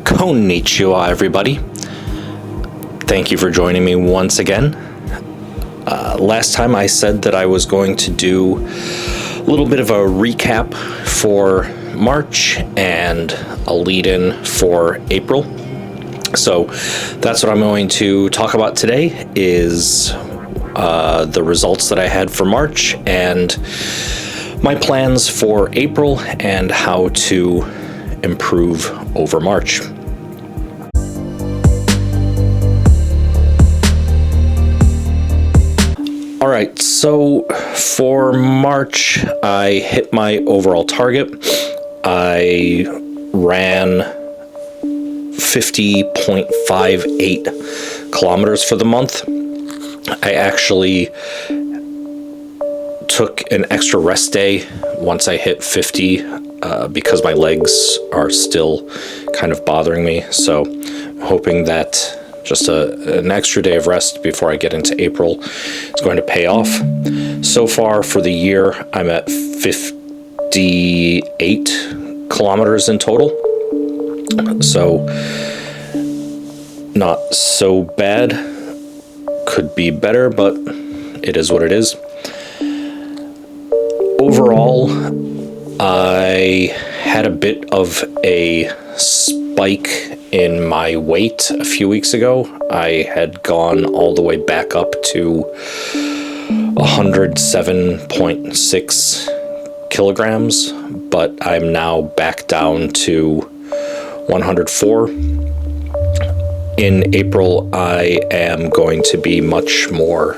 Konnichiwa, everybody. Thank you for joining me once again. Last time I said that I was going to do a little bit of a recap for March and a lead-in for April. So that's what I'm going to talk about today is the results that I had for March and my plans for April and how to improve over March. All right, so for March, I hit my overall target. I ran 50.58 kilometers for the month. I actually took an extra rest day once I hit 50 because my legs are still kind of bothering me. So I'm hoping that just an extra day of rest before I get into April is going to pay off. So far for the year, I'm at 58 kilometers in total. So not so bad. Could be better, but it is what it is. Overall, I had a bit of a spike in my weight a few weeks ago. I had gone all the way back up to 107.6 kilograms, but I'm now back down to 104. In April, I am going to be much more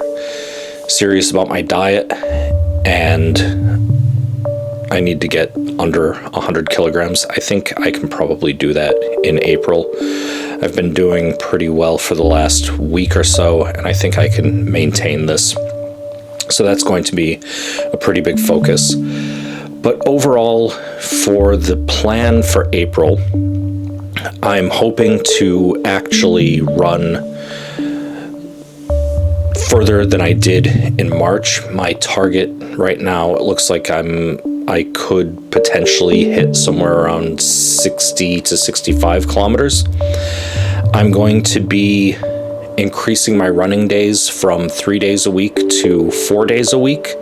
serious about my diet, and I need to get under 100 kilograms. I think I can probably do that in April. I've been doing pretty well for the last week or so, and I think I can maintain this. So that's going to be a pretty big focus. But overall, for the plan for April, I'm hoping to actually run further than I did in March. My target right now, it looks like I could potentially hit somewhere around 60 to 65 kilometers. I'm going to be increasing my running days from 3 days a week to 4 days a week.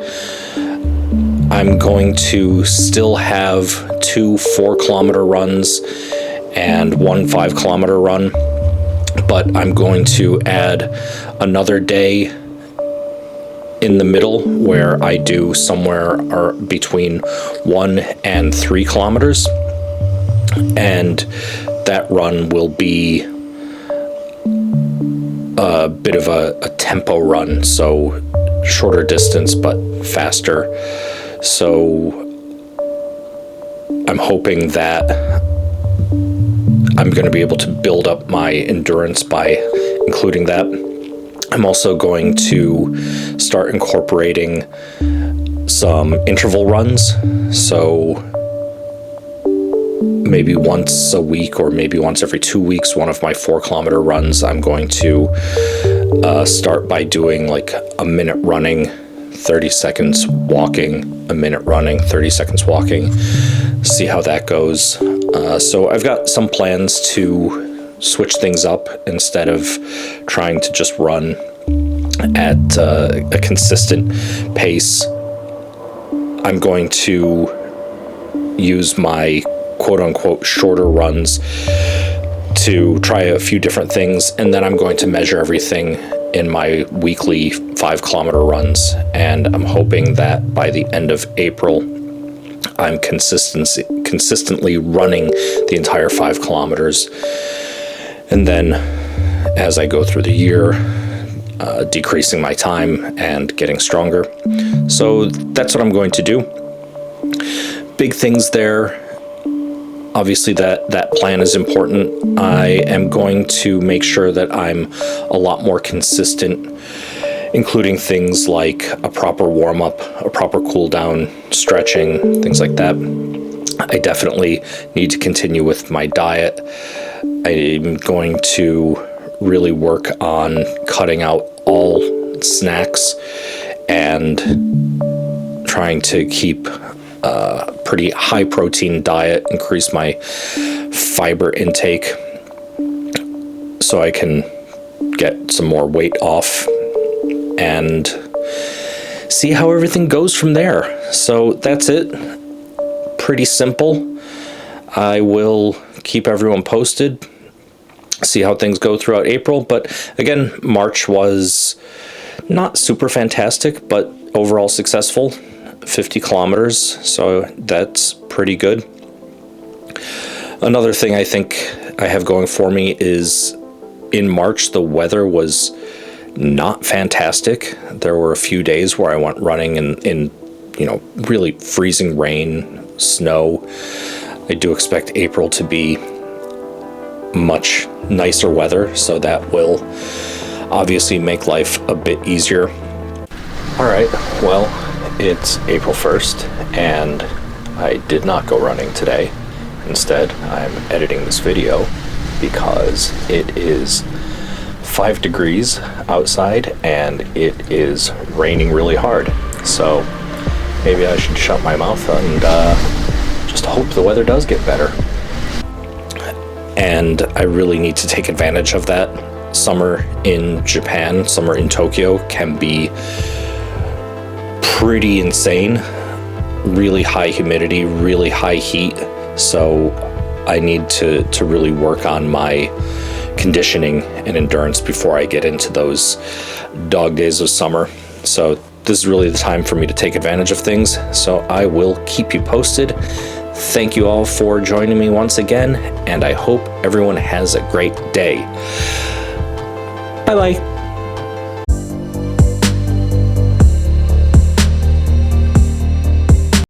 I'm going to still have 2 4-kilometer runs and 1 5-kilometer run, but I'm going to add another day in the middle where I do somewhere between 1 and 3 kilometers, and that run will be a bit of a tempo run, so shorter distance but faster. So I'm hoping that I'm going to be able to build up my endurance by including that. I'm also going to start incorporating some interval runs. So maybe once a week or maybe once every 2 weeks, one of my 4-kilometer runs, I'm going to start by doing like a minute running, 30 seconds walking, a minute running, 30 seconds walking, see how that goes. So I've got some plans to switch things up instead of trying to just run at a consistent pace. I'm going to use my quote-unquote shorter runs to try a few different things, and then I'm going to measure everything in my weekly 5-kilometer runs, and I'm hoping that by the end of April I'm consistently running the entire 5 kilometers, and then as I go through the year, decreasing my time and getting stronger. So that's what I'm going to do. Big things there. Obviously that plan is important. I am going to make sure that I'm a lot more consistent, including things like a proper warm-up, a proper cool-down, stretching, things like that. I definitely need to continue with my diet. I'm going to really work on cutting out all snacks and trying to keep a pretty high protein diet, increase my fiber intake, so I can get some more weight off and see how everything goes from there. So that's it. Pretty simple. I will keep everyone posted, see how things go throughout April. But again, March was not super fantastic, but overall successful. 50 kilometers, so that's pretty good. Another thing I think I have going for me is in March, the weather was not fantastic. There were a few days where I went running in really freezing rain, snow. I do expect April to be much nicer weather, so that will obviously make life a bit easier. All right, well, it's April 1st, and I did not go running today. Instead, I'm editing this video because it is 5 degrees outside and it is raining really hard. So maybe I should shut my mouth and just hope the weather does get better. And I really need to take advantage of that. Summer in Japan, summer in Tokyo can be pretty insane. Really high humidity, really high heat. So I need to really work on my conditioning and endurance before I get into those dog days of summer. So this is really the time for me to take advantage of things. So I will keep you posted. Thank you all for joining me once again, and I hope everyone has a great day. Bye-bye.